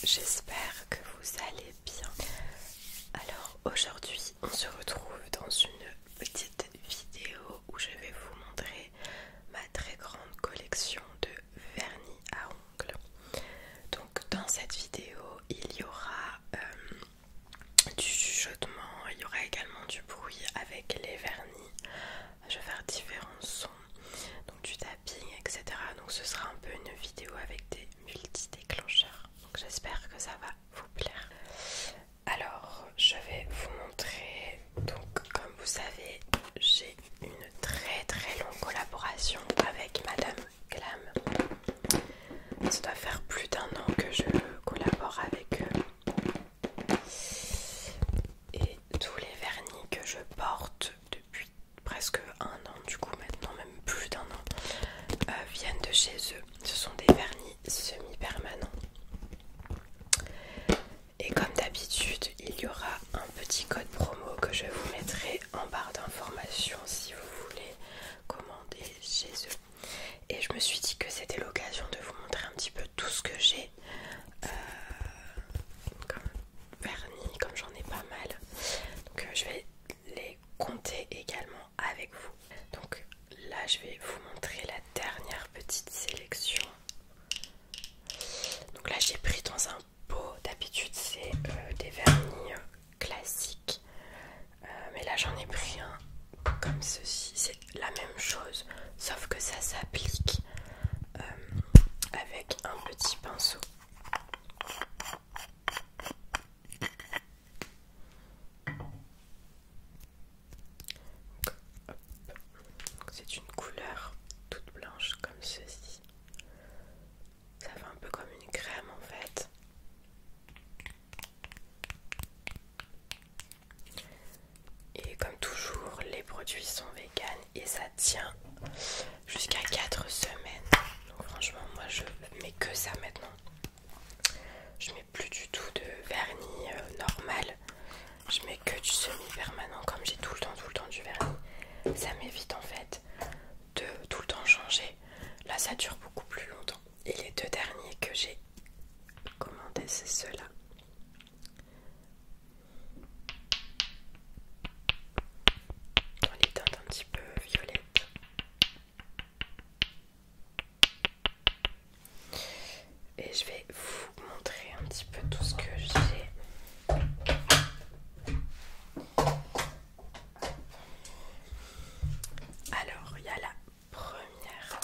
j'espère que vous allez bien. Alors aujourd'hui on se retrouve dans une petite vidéo où je vais vous montrer ma très grande collection de vernis à ongles. Donc dans cette vidéo il y aura du chuchotement, il y aura également du bruit avec les vernis. Je vais faire différents sons, donc du tapping, etc. Donc ce sera un peu une vidéo avec des multi-déclencheurs. Donc j'espère que ça va vous plaire. Alors je vais vous montrer, donc comme vous savez, j'ai une très longue collaboration avec Madame Glam. Ça doit faire plus d'1 an que je collabore avec eux. Et tous les vernis que je porte depuis presque 1 an, du coup maintenant même plus d'1 an, viennent de chez eux. Ce sont des vernis semi-permanents. Et comme d'habitude, il y aura un petit code promo que je vous mettrai en barre d'informations si vous voulez commander chez eux. Et je me suis dit que c'était l'occasion de vous montrer un petit peu tout ce que j'ai comme vernis, comme j'en ai pas mal. Donc je vais les compter également avec vous. Donc là je vais vous montrer la dernière petite sélection. Donc là j'ai pris dans un pot, d'habitude c'est des vernis classiques, mais là j'en ai pris un comme ceci, c'est la même chose sauf que ça s'applique avec un petit pinceau. C'est une couleur toute blanche comme ceci. Ça fait un peu comme une crème en fait. Et comme toujours, les produits sont véganes et ça tient jusqu'à 4 semaines. Donc franchement, moi je mets que ça maintenant. Je mets plus du tout de vernis normal. Je mets que du semi-permanent comme j'ai tout le temps du vernis. Ça m'évite en fait de tout le temps changer. Là ça dure beaucoup plus longtemps. Et les 2 derniers que j'ai commandés, c'est ceux-là. Dans les teintes un petit peu violettes. Et je vais vous montrer un petit peu tout ce que j'ai. Alors, il y a la première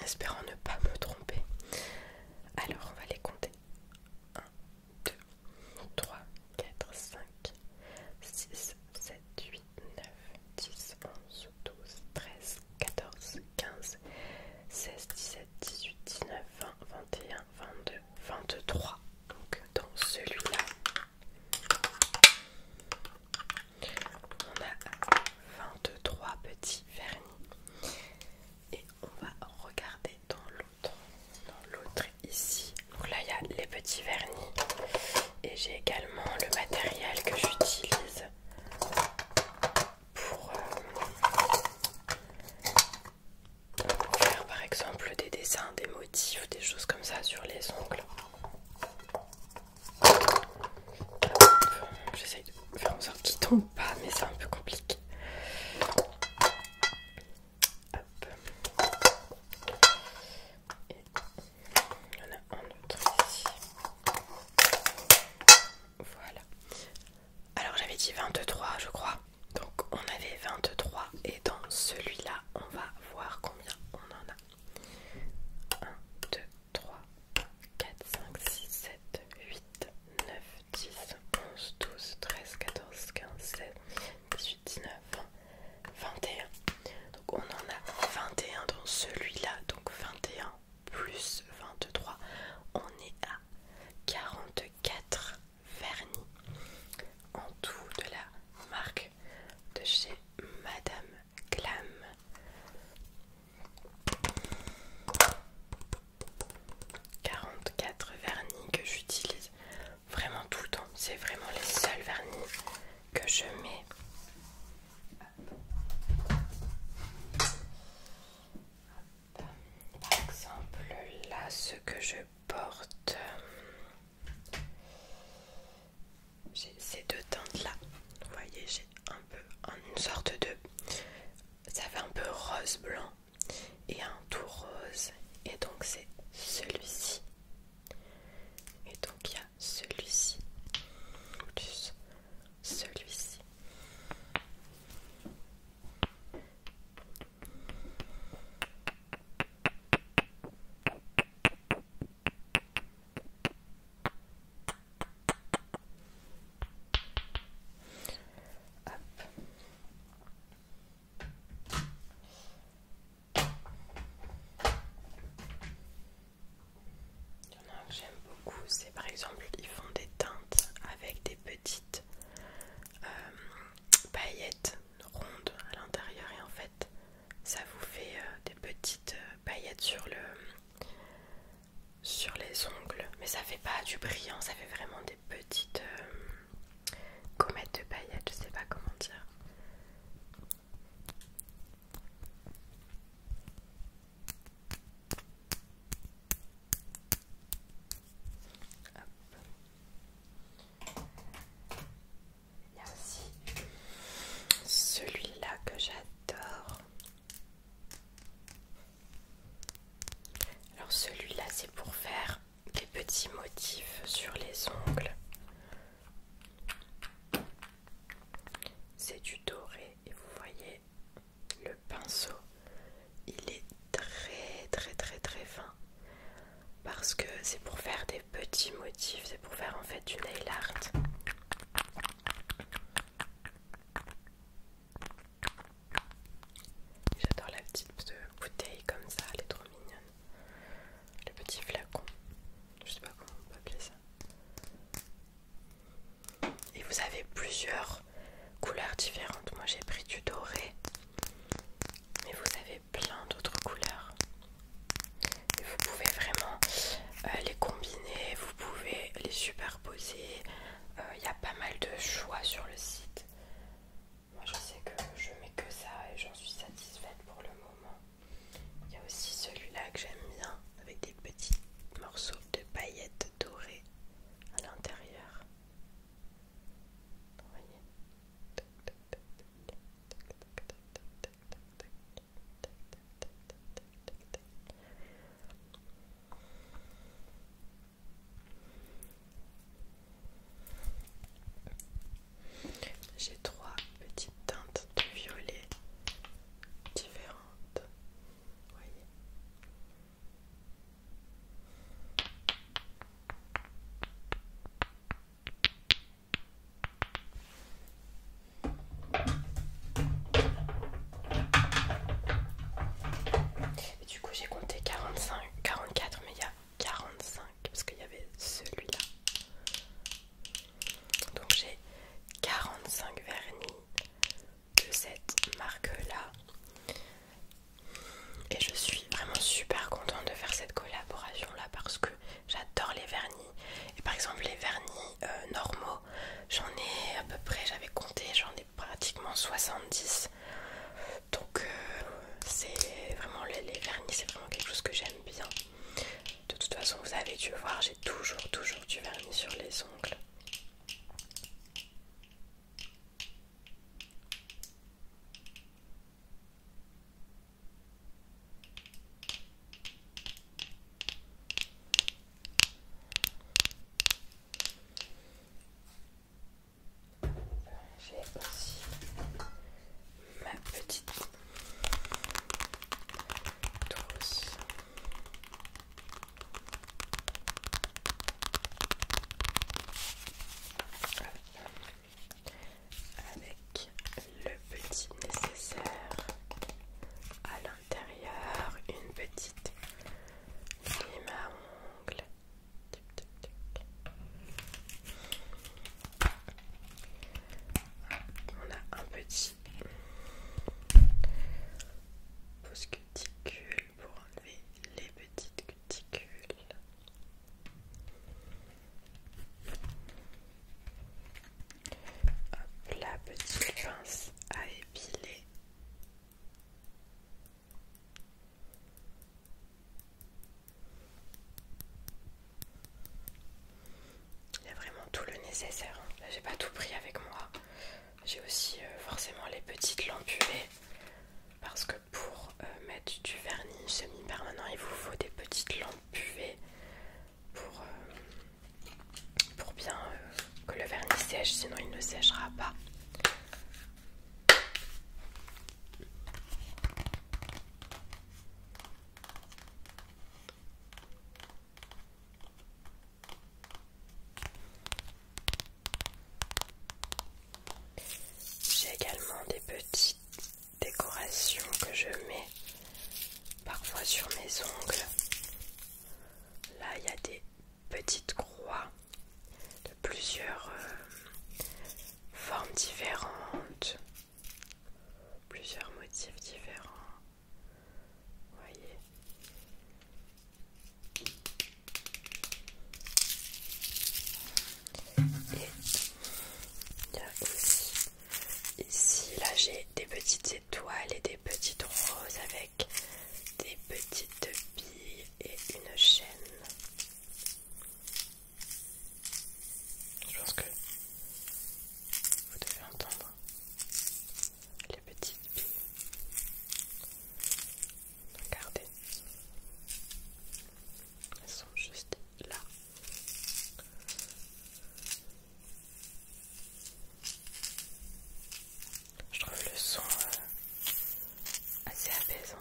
espérant ne pas me tromper. Alors on va les compter. 1, 2, 3, 4, 5, 6, 7, 8, 9, 10, 11, 12, 13, 14, 15, 16, 17, 18, 19, 20, 21, 22, 23. Donc dans celui-là, on a 23 petits vernis. Et on va regarder dans l'autre ici. Donc là il y a les petits vernis. Et j'ai également le matériel que j'utilise pour faire par exemple des dessins, des motifs, des choses comme ça sur les ongles. J'essaye de faire en sorte qu'ils tombent pas, mais c'est un peu compliqué. Hop. Et il y en a un autre ici. Voilà. Alors j'avais dit 23 je crois. Donc on avait 23 et dans celui-là on va voir combien on en a. 1, 2, 3, 4, 5, 6, 7, 8, 9, 10, 11, 12, 13, 14, 15, 16, 18, 19, 20, 21. Donc on en a 21 dans celui-là. Donc 21 plus 23, on est à 44 vernis en tout de la marque de chez Madame Glam. « 44 vernis que j'utilise vraiment tout le temps. C'est vraiment les seuls vernis que je mets. Par exemple, là, ce que je porte, j'ai ces deux teintes-là. Vous voyez, j'ai un peu une sorte de... Ça fait un peu rose-blanc et un tout rose. Et donc c'est celui-ci. Et donc il y a celui-ci plus celui-ci. Il y en a un que j'aime beaucoup, c'est par exemple, ils font des teintes avec des petites paillettes rondes à l'intérieur et en fait ça vous fait des petites paillettes sur les ongles, mais ça fait pas du brillant, ça fait vraiment des petites comètes de paillettes, je sais pas comment dire. Il y a aussi celui-là que j'adore. Alors celui-là c'est pour faire des petits motifs sur les ongles. C'est du doré et vous voyez le pinceau, il est très fin parce que c'est pour faire des petits motifs, c'est pour faire en fait du nail art. J'adore la petite bouteille comme ça, elle est trop mignonne. Le petit flacon, je sais pas comment on peut appeler ça. Et vous avez plusieurs couleurs différentes. Moi j'ai pris du doré, mais vous avez plein d'autres couleurs. Et vous pouvez vraiment les combiner, vous pouvez les superposer, soir, j'ai toujours du vernis sur les ongles. J'ai aussi ma petite trousse avec le petit nécessaire à l'intérieur, une petite lime à ongles. On a un petit pose cuticule pour enlever les petites cuticules. Hop, la petite pince à épiler. Il y a vraiment tout le nécessaire. Là, j'ai pas tout pris avec moi. J'ai aussi forcément les petites lampes UV parce que pour mettre du vernis semi-permanent, il vous faut des petites lampes UV pour bien que le vernis sèche, sinon il ne séchera pas. J'ai également des petites décorations que je mets parfois sur mes ongles. Là, il y a des petites croix de plusieurs formes différentes, plusieurs motifs différents. Vous voyez. Et il y a aussi ici, là j'ai des petites étoiles et des petites roses avec des petites billes et une chaîne. Je pense que vous devez entendre les petites billes. Regardez, elles sont juste là. Je trouve le son assez apaisant.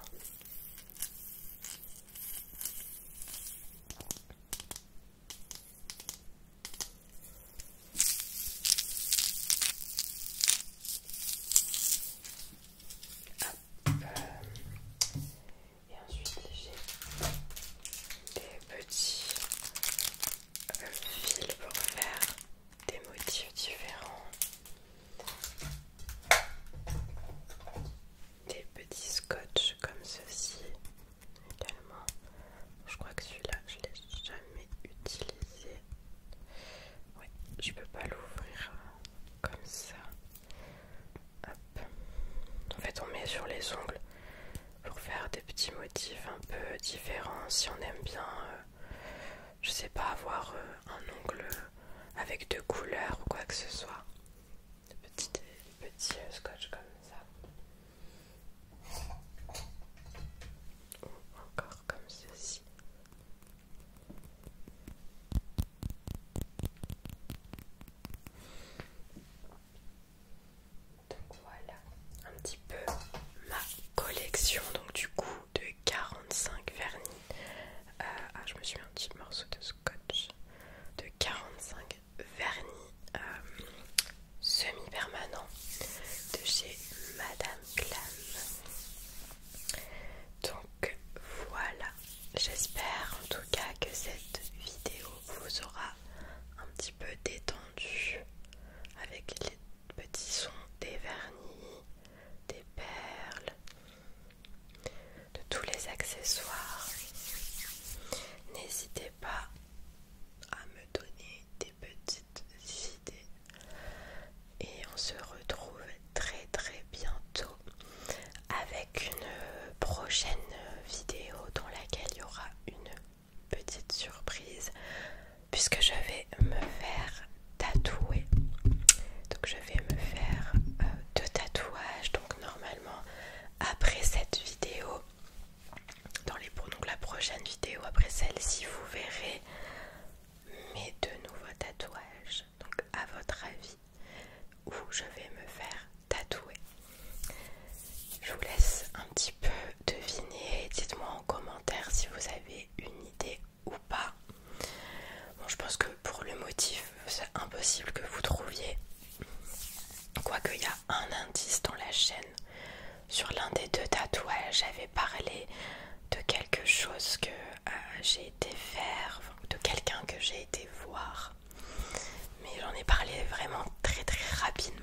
Et ensuite j'ai des petits fils pour faire des motifs différents. Des petits scotch comme ceci également. Je crois que celui-là je l'ai jamais utilisé. Ouais, je peux pas l'ouvrir comme ça. Hop. En fait on met sur les ongles pour faire des petits motifs un peu différents. Si on aime bien, je sais pas, avoir un ongle avec deux couleurs ou quoi que ce soit. Des petits scotch comme ça. Ou encore comme ceci. Donc voilà un petit peu ma collection, donc du coup de 45 vernis. Je me suis mis un petit morceau de scotch. De 45 vernis semi-permanents de chez Madame Glam. Donc voilà, j'espère en tout cas que cette vidéo vous aura un petit peu détendu avec les petits sons des vernis, des perles, de tous les accessoires. N'hésitez pas à me donner des petites idées et on se retrouve très bientôt avec une prochaine vidéo dans laquelle il y aura une petite surprise un indice dans la chaîne. Sur l'un des deux tatouages, j'avais parlé de quelque chose que j'ai été faire, enfin, de quelqu'un que j'ai été voir. Mais j'en ai parlé vraiment très très rapidement.